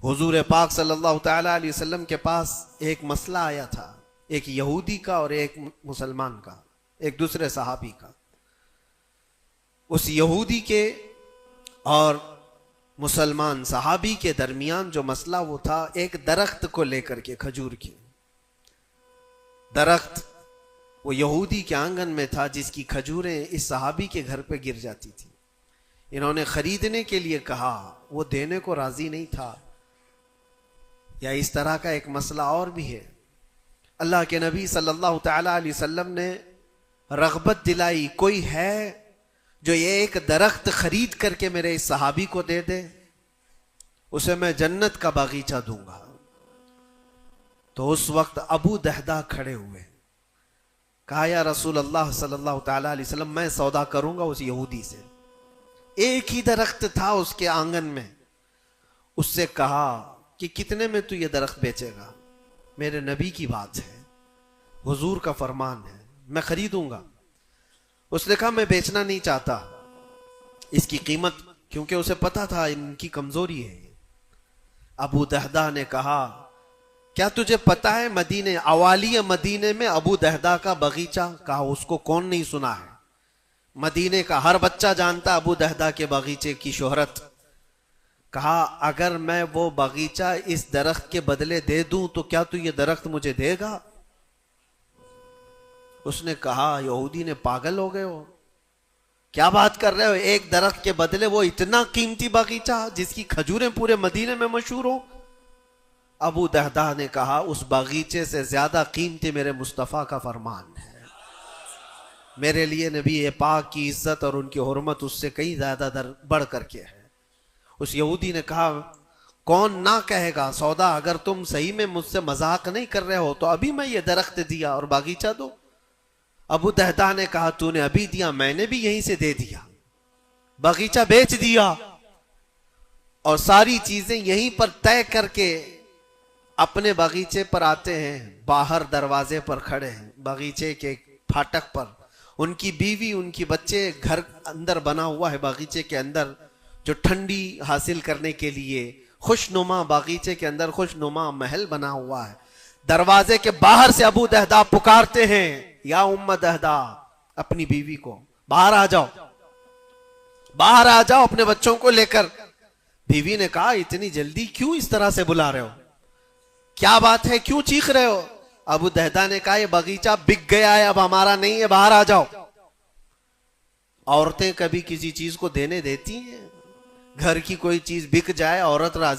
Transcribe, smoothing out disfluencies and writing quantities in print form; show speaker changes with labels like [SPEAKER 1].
[SPEAKER 1] हुजूर पाक सल्लल्लाहु तआला अलैहि वसल्लम के पास एक मसला आया था, एक यहूदी का और एक मुसलमान का, एक दूसरे सहाबी का। उस यहूदी के और मुसलमान सहाबी के दरमियान जो मसला वो था एक दरख्त को लेकर के, खजूर की दरख्त वो यहूदी के आंगन में था जिसकी खजूरें इस सहाबी के घर पे गिर जाती थी। इन्होंने खरीदने के लिए कहा, वो देने को राजी नहीं था। या इस तरह का एक मसला और भी है। अल्लाह के नबी सल्लल्लाहु तआला अलैहि वसल्लम ने रग़बत दिलाई, कोई है जो ये एक दरख्त खरीद करके मेरे इस सहाबी को दे दे, उसे मैं जन्नत का बागीचा दूंगा। तो उस वक्त अबू दहदा खड़े हुए, कहा या रसूल अल्लाह सल्लल्लाहु तआला अलैहि वसल्लम, मैं सौदा करूंगा उस यहूदी से। एक ही दरख्त था उसके आंगन में। उससे कहा कि कितने में तू ये दरख्त बेचेगा? मेरे नबी की बात है, हुजूर का फरमान है, मैं खरीदूंगा। उसने कहा मैं बेचना नहीं चाहता इसकी कीमत, क्योंकि उसे पता था इनकी कमजोरी है। अबू दहदा ने कहा क्या तुझे पता है मदीने, अवाली मदीने में अबू दहदा का बगीचा? कहा उसको कौन नहीं सुना है, मदीने का हर बच्चा जानता अबू दहदा के बगीचे की शोहरत। कहा अगर मैं वो बगीचा इस दरख्त के बदले दे दूं तो क्या तू ये दरख्त मुझे देगा? उसने कहा यहूदी ने, पागल हो गए हो, क्या बात कर रहे हो? एक दरख्त के बदले वो इतना कीमती बगीचा जिसकी खजूरें पूरे मदीने में मशहूर हो? अबू दहदा ने कहा उस बगीचे से ज्यादा कीमती मेरे मुस्तफा का फरमान है। मेरे लिए नबी पाक की इज्जत और उनकी हुर्मत उससे कहीं ज्यादा बढ़ करके है। उस यहूदी ने कहा कौन ना कहेगा सौदा, अगर तुम सही में मुझसे मजाक नहीं कर रहे हो तो अभी मैं ये दरख्त दिया और बागीचा दो। अबू दहदा ने कहा तूने अभी दिया, मैंने भी यहीं से दे दिया, बागीचा बेच दिया और सारी चीजें यहीं पर तय करके अपने बागीचे पर आते हैं। बाहर दरवाजे पर खड़े हैं, बागीचे के फाटक पर उनकी बीवी, उनकी बच्चे, घर अंदर बना हुआ है बागीचे के अंदर, जो ठंडी हासिल करने के लिए खुशनुमा बागीचे के अंदर खुशनुमा महल बना हुआ है। दरवाजे के बाहर से अबू दहदा पुकारते हैं या उम्म दहदा, अपनी बीवी को बाहर आ जाओ, बाहर आ जाओ अपने बच्चों को लेकर। बीवी ने कहा इतनी जल्दी क्यों इस तरह से बुला रहे हो, क्या बात है, क्यों चीख रहे हो? अबू दहदा ने कहा ये बगीचा बिक गया है, अब हमारा नहीं है, बाहर आ जाओ। औरतें कभी किसी चीज को देने देती हैं? घर की कोई चीज बिक जाए औरत राजी